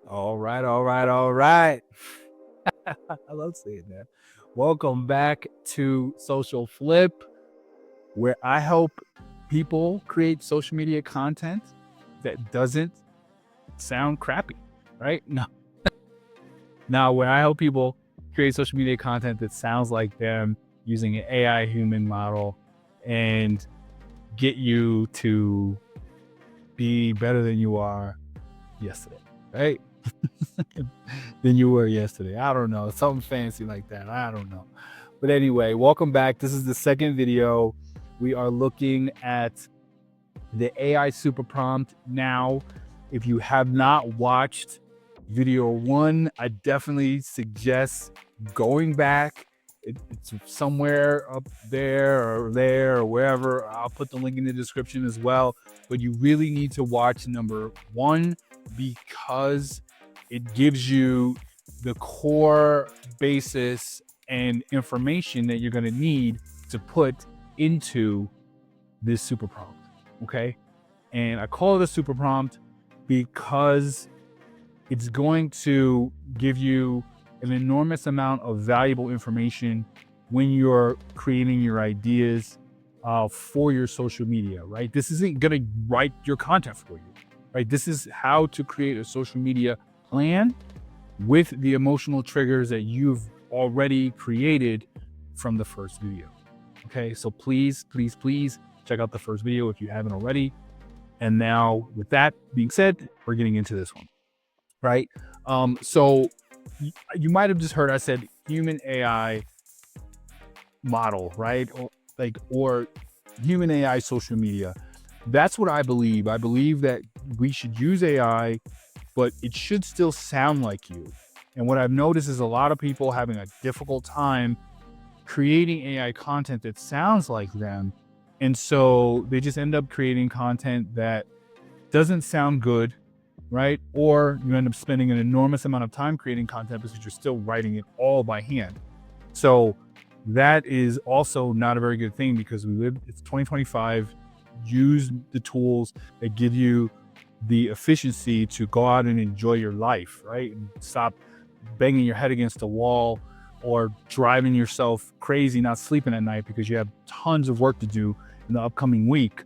All right, all right, all right. I love saying that. Welcome back to Social Flip, where I help people create social media content that doesn't sound crappy, right? No. Now, where I help people create social media content that sounds like them using an AI human model and get you to be better than you are yesterday, right? Than you were yesterday. I don't know. Something fancy like that. I don't know. But anyway, welcome back. This is the second video. We are looking at the AI super prompt. Now, if you have not watched video one, I definitely suggest going back. It's somewhere up there or wherever. I'll put the link in the description as well. But you really need to watch number one because it gives you the core basis and information that you're going to need to put into this super prompt. Okay. And I call it a super prompt because it's going to give you an enormous amount of valuable information when you're creating your ideas for your social media, right? This isn't going to write your content for you, right? This is how to create a social media plan with the emotional triggers that you've already created from the first video. Okay, so please check out the first video if you haven't already. And now with that being said, we're getting into this one, right? So you might have just heard I said human AI model, right? Or human AI social media. That's what I believe. I believe that we should use AI, but it should still sound like you. And what I've noticed is a lot of people having a difficult time creating AI content that sounds like them. And so they just end up creating content that doesn't sound good, right? Or you end up spending an enormous amount of time creating content because you're still writing it all by hand. So that is also not a very good thing because it's 2025. Use the tools that give you the efficiency to go out and enjoy your life, right? And stop banging your head against the wall or driving yourself crazy, not sleeping at night because you have tons of work to do in the upcoming week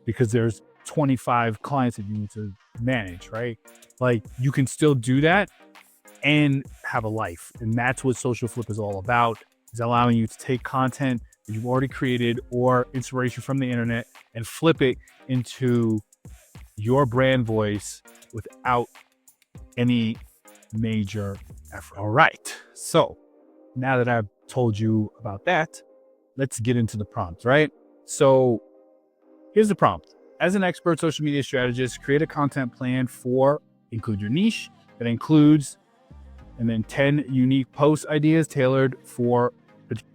because there's 25 clients that you need to manage, right? Like you can still do that and have a life. And that's what Social Flip is all about, is allowing you to take content that you've already created or inspiration from the internet and flip it into your brand voice without any major effort. All right. So now that I've told you about that, let's get into the prompt, right? So here's the prompt. As an expert social media strategist, create a content plan include your niche that includes, and then 10 unique post ideas tailored for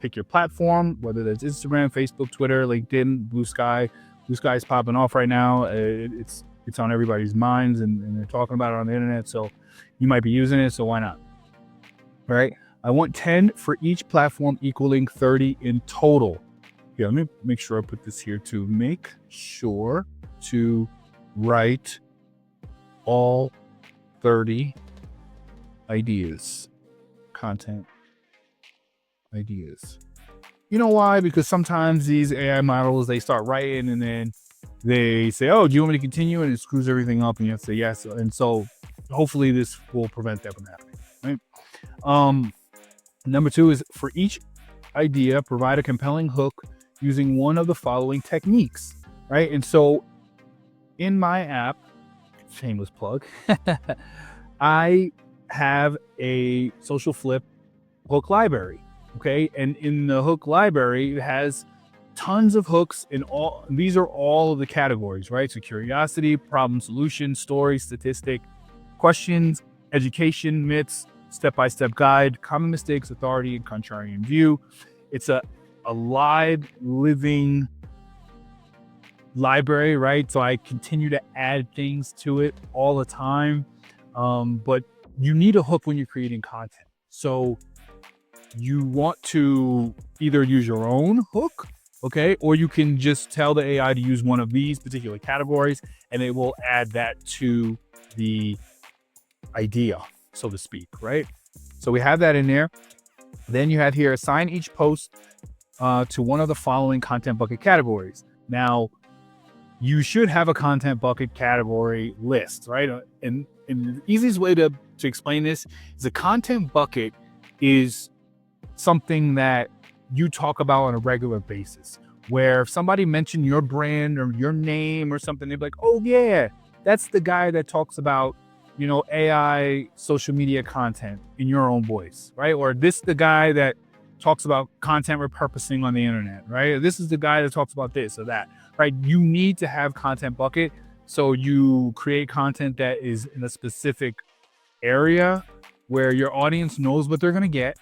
pick your platform, whether that's Instagram, Facebook, Twitter, LinkedIn, Blue Sky. Blue Sky is popping off right now. It's on everybody's minds and they're talking about it on the internet. So you might be using it. So why not? All right. I want 10 for each platform equaling 30 in total. Yeah, let me make sure I put this here to make sure to write all 30 ideas, content ideas. You know why? Because sometimes these AI models, they start writing and then they say, oh, do you want me to continue? And it screws everything up and you have to say yes. And so hopefully this will prevent that from happening, right? Number two is for each idea, provide a compelling hook using one of the following techniques, right? And so in my app, shameless plug, I have a Social Flip hook library, okay? And in the hook library, it has tons of hooks in all. These are all of the categories, right? So curiosity, problem solution, story, statistic, questions, education, myths, step-by-step guide, common mistakes, authority, and contrarian view. It's a live, living library, right? So I continue to add things to it all the time. But you need a hook when you're creating content. So you want to either use your own hook, okay? Or you can just tell the AI to use one of these particular categories and it will add that to the idea, so to speak, right? So we have that in there. Then you have here, assign each post to one of the following content bucket categories. Now, you should have a content bucket category list, right? And the easiest way to explain this is a content bucket is something that you talk about on a regular basis, where if somebody mentioned your brand or your name or something, they'd be like, oh yeah, that's the guy that talks about, AI social media content in your own voice, right? Or this the guy that talks about content repurposing on the internet, right? This is the guy that talks about this or that, right? You need to have content bucket. So you create content that is in a specific area where your audience knows what they're going to get,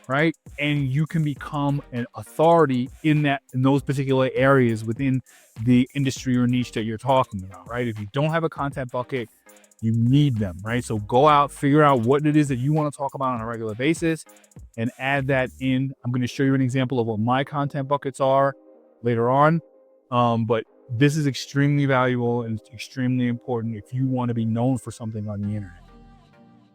right? And you can become an authority in those particular areas within the industry or niche that you're talking about, right? If you don't have a content bucket, you need them, right? So go out, figure out what it is that you want to talk about on a regular basis and add that in. I'm going to show you an example of what my content buckets are later on. But this is extremely valuable and extremely important if you want to be known for something on the internet.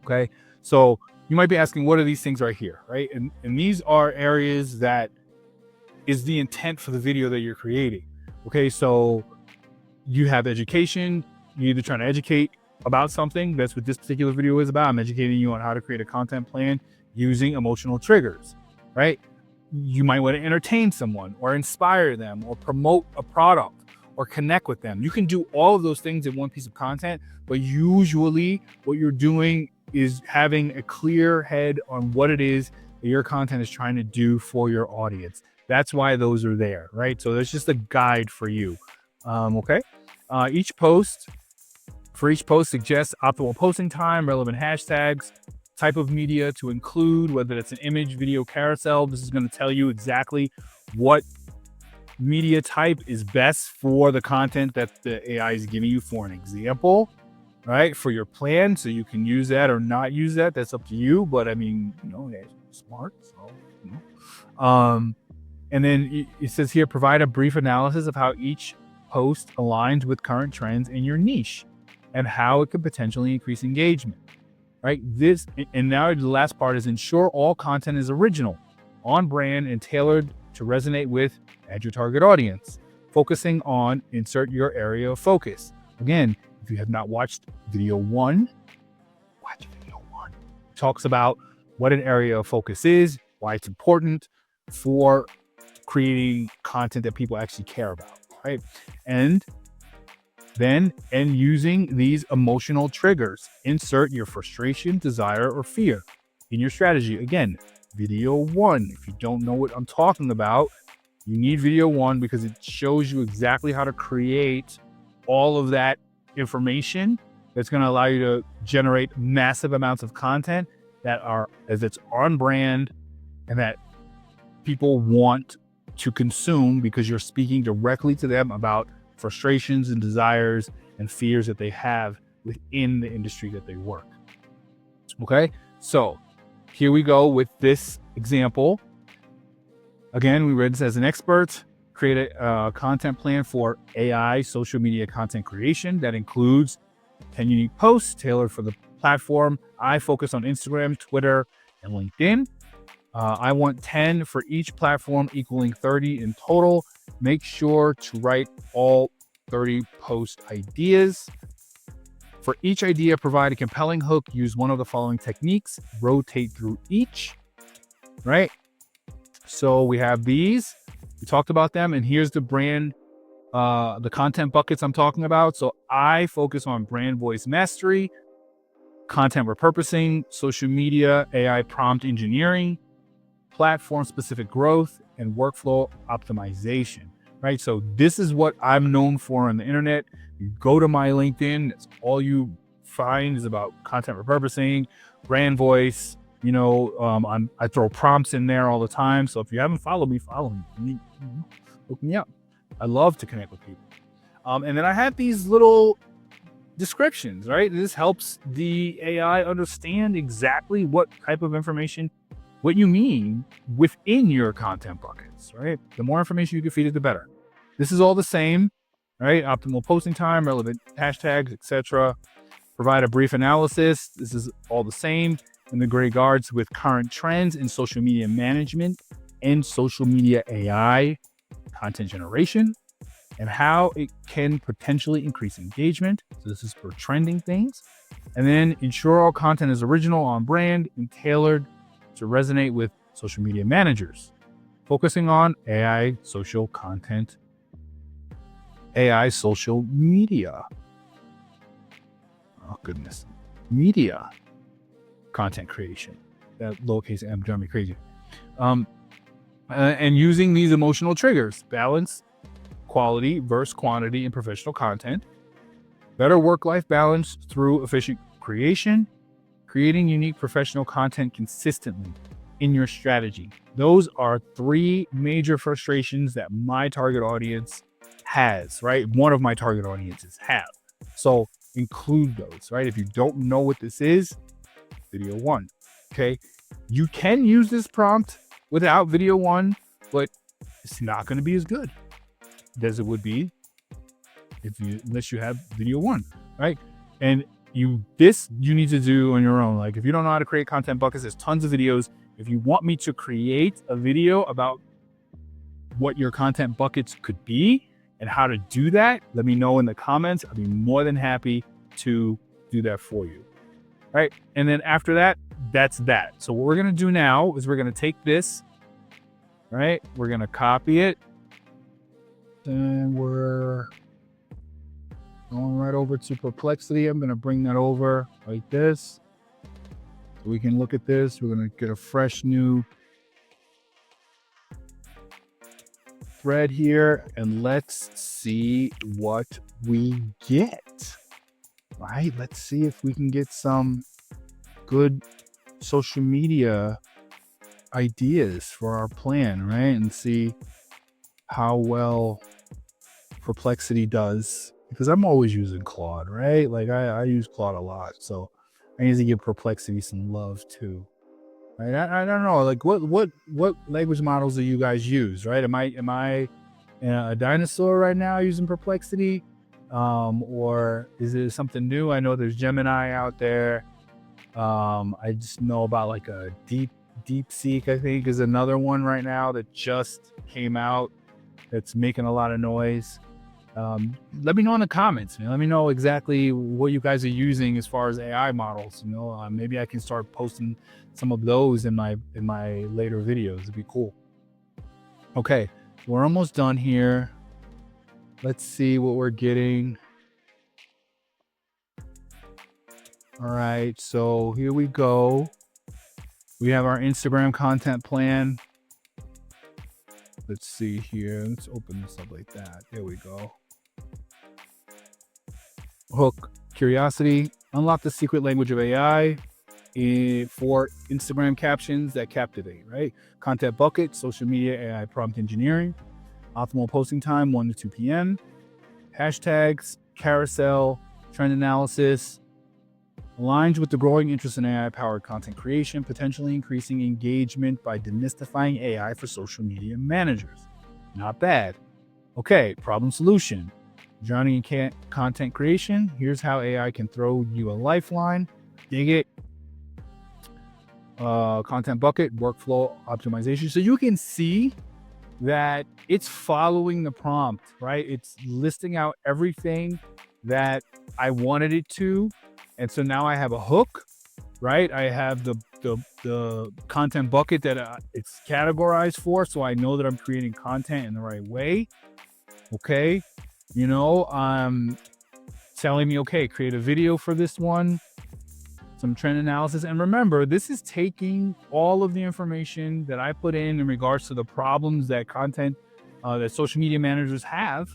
Okay. So you might be asking, what are these things right here, right? And these are areas that is the intent for the video that you're creating. Okay. So you have education. You're either trying to educate about something. That's what this particular video is about. I'm educating you on how to create a content plan using emotional triggers, right? You might want to entertain someone or inspire them or promote a product or connect with them. You can do all of those things in one piece of content, but usually what you're doing is having a clear head on what it is that your content is trying to do for your audience. That's why those are there, right? So that's just a guide for you. Okay. For each post suggests optimal posting time, relevant hashtags, type of media to include, whether it's an image, video, carousel. This is going to tell you exactly what media type is best for the content that the AI is giving you. For an example, right, for your plan. So you can use that or not use that. That's up to you. But I mean, it's smart. So, and then it says here, provide a brief analysis of how each post aligns with current trends in your niche and how it could potentially increase engagement, right? And now the last part is ensure all content is original, on brand, and tailored to resonate with your target audience. Focusing on insert your area of focus. Again, if you have not watched video 1, watch video 1. It talks about what an area of focus is, why it's important for creating content that people actually care about, right? And using these emotional triggers, insert your frustration, desire, or fear in your strategy. Again, video 1. If you don't know what I'm talking about, you need video 1 because it shows you exactly how to create all of that information that's going to allow you to generate massive amounts of content that's on brand and that people want to consume because you're speaking directly to them about frustrations and desires and fears that they have within the industry that they work. Okay, so here we go with this example. Again, we read this as an expert. Create a content plan for AI social media content creation that includes 10 unique posts tailored for the platform. I focus on Instagram, Twitter, and LinkedIn. I want 10 for each platform, equaling 30 in total. Make sure to write all 30 post ideas. For each idea, provide a compelling hook. Use one of the following techniques. Rotate through each, right? So we have these. We talked about them, and here's the brand, the content buckets I'm talking about. So I focus on brand voice mastery, content repurposing, social media, AI prompt engineering, platform-specific growth, and workflow optimization, right? So this is what I'm known for on the internet. You go to my LinkedIn, that's all you find is about content repurposing, brand voice. I throw prompts in there all the time. So if you haven't followed me, follow me. Look me up. I love to connect with people. And then I have these little descriptions, right? This helps the AI understand exactly what type of information, what you mean within your content buckets, right? The more information you can feed it, the better. This is all the same, right? Optimal posting time, relevant hashtags, etc. Provide a brief analysis. This is all the same in the regards with current trends in social media management and social media AI, content generation, and how it can potentially increase engagement. So this is for trending things. And then ensure all content is original, on brand, and tailored to resonate with social media managers. Focusing on AI social content, AI social media. Oh, goodness. Media content creation. That lowercase m drives me crazy. And using these emotional triggers, balance, quality versus quantity in professional content, better work-life balance through efficient creation, creating unique professional content consistently in your strategy. Those are 3 major frustrations that my target audience has, right? One of my target audiences have. So include those, right? If you don't know what this is, video 1, okay? You can use this prompt without video 1, but it's not going to be as good as it would be unless you have video 1, right? And you need to do on your own. Like if you don't know how to create content buckets, there's tons of videos. If you want me to create a video about what your content buckets could be and how to do that, let me know in the comments. I'll be more than happy to do that for you. Right. And then after that, that's that. So what we're going to do now is we're going to take this, right? We're going to copy it. And we're going right over to Perplexity. I'm going to bring that over like this. So we can look at this. We're going to get a fresh new thread here. And let's see what we get. Right? Let's see if we can get some good social media ideas for our plan, right? And see how well Perplexity does, because I'm always using Claude, right? Like I use Claude a lot, so I need to give Perplexity some love too. Right? I don't know, like what language models do you guys use, right? Am I a dinosaur right now using Perplexity, or is it something new? I know there's Gemini out there. I just know about like a DeepSeek, I think, is another one right now that just came out that's making a lot of noise. Let me know in the comments, man. Let me know exactly what you guys are using as far as AI models. Maybe I can start posting some of those in my later videos. It'd be cool. Okay, we're almost done here. Let's see what we're getting. All right, so here we go. We have our Instagram content plan. Let's see here. Let's open this up like that. There we go. Hook, curiosity, unlock the secret language of AI for Instagram captions that captivate, right? Content bucket, social media AI prompt engineering, optimal posting time 1 to 2 p.m., hashtags, carousel, trend analysis, aligns with the growing interest in AI-powered content creation, potentially increasing engagement by demystifying AI for social media managers. Not bad. Okay, problem solution. Drowning in content creation. Here's how AI can throw you a lifeline. Dig it. Content bucket, workflow optimization. So you can see that it's following the prompt, right? It's listing out everything that I wanted it to. And so now I have a hook, right? I have the content bucket that it's categorized for, so I know that I'm creating content in the right way. Okay, telling me, okay, create a video for this one, some trend analysis. And remember, this is taking all of the information that I put in regards to the problems that that social media managers have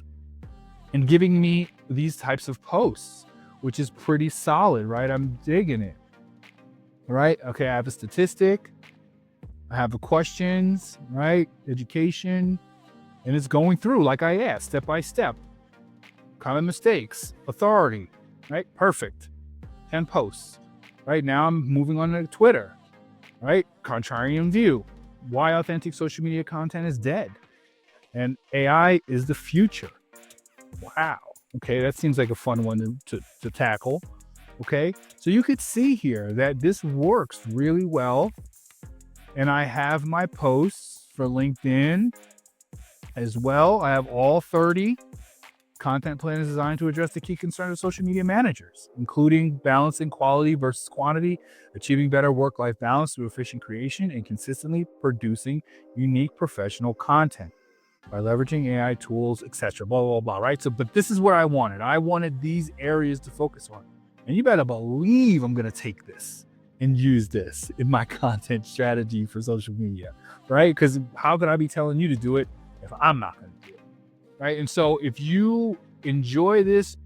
and giving me these types of posts, which is pretty solid, right? I'm digging it, right? Okay, I have a statistic. I have the questions, right? Education, and it's going through like I asked, step by step. Common mistakes, authority, right? Perfect. 10 posts. Right now I'm moving on to Twitter, right? Contrarian view. Why authentic social media content is dead. And AI is the future. Wow. Okay, that seems like a fun one to tackle, Okay, so you could see here that this works really well. And I have my posts for LinkedIn as well. I have all 30 content plans designed to address the key concerns of social media managers, including balancing quality versus quantity, achieving better work-life balance through efficient creation, and consistently producing unique professional content by leveraging AI tools, etc. Blah, blah, blah, right? So, but this is what I wanted. I wanted these areas to focus on. And you better believe I'm going to take this and use this in my content strategy for social media, right? Because how could I be telling you to do it if I'm not going to do it, right? And so if you enjoy this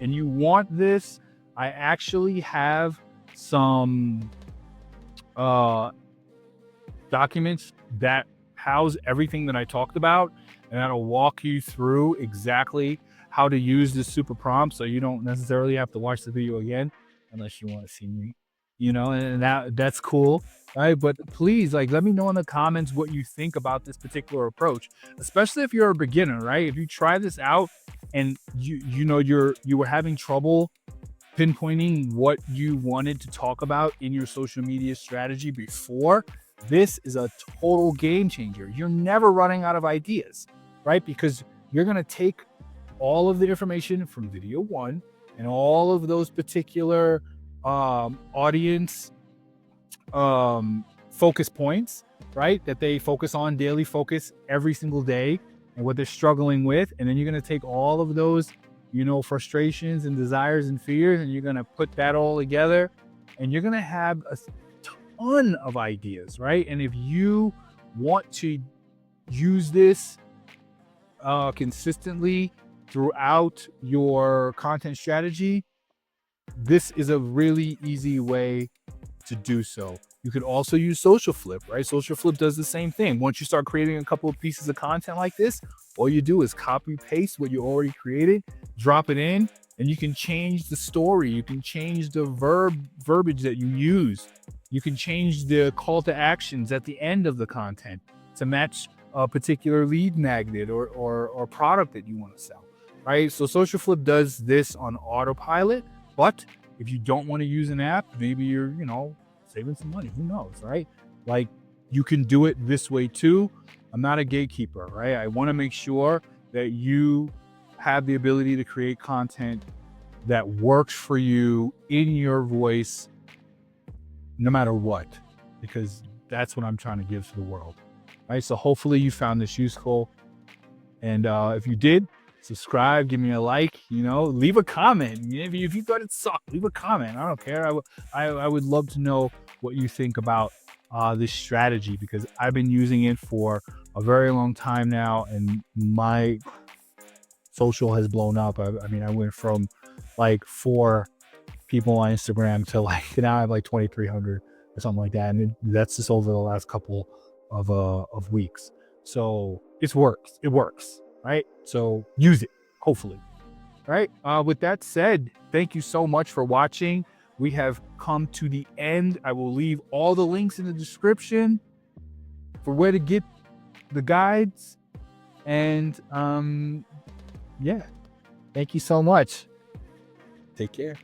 and you want this, I actually have some documents that house everything that I talked about, and that'll walk you through exactly how to use this super prompt, so you don't necessarily have to watch the video again unless you want to see me, and that's cool, right? But please, like, let me know in the comments what you think about this particular approach, especially if you're a beginner, right? If you try this out and you were having trouble pinpointing what you wanted to talk about in your social media strategy before, this is a total game changer. You're never running out of ideas, right? Because you're going to take all of the information from video one and all of those particular audience focus points, right? That they focus on, daily focus every single day, and what they're struggling with. And then you're going to take all of those, frustrations and desires and fears, and you're going to put that all together, and you're going to have a ton of ideas, right? And if you want to use this consistently throughout your content strategy, this is a really easy way to do so. You could also use SocialFlip, right? SocialFlip does the same thing. Once you start creating a couple of pieces of content like this, all you do is copy paste what you already created, drop it in, and you can change the story. You can change the verbiage that you use. You can change the call to actions at the end of the content to match a particular lead magnet or product that you want to sell, right? So SocialFlip does this on autopilot, but if you don't want to use an app, maybe you're, saving some money, who knows, right? Like, you can do it this way too. I'm not a gatekeeper, right? I want to make sure that you have the ability to create content that works for you in your voice, no matter what, because that's what I'm trying to give to the world, right? So hopefully you found this useful. And if you did, subscribe, give me a like, leave a comment. If you thought it sucked, leave a comment. I don't care. I would love to know what you think about this strategy, because I've been using it for a very long time now, and my social has blown up. I mean, I went from like 4 people on Instagram to like now I have like 2,300 or something like that, and that's just over the last couple of weeks. So it works, right? So use it, hopefully. Right. With that said, thank you so much for watching. We have come to the end. I will leave all the links in the description for where to get the guides. And yeah, thank you so much. Take care.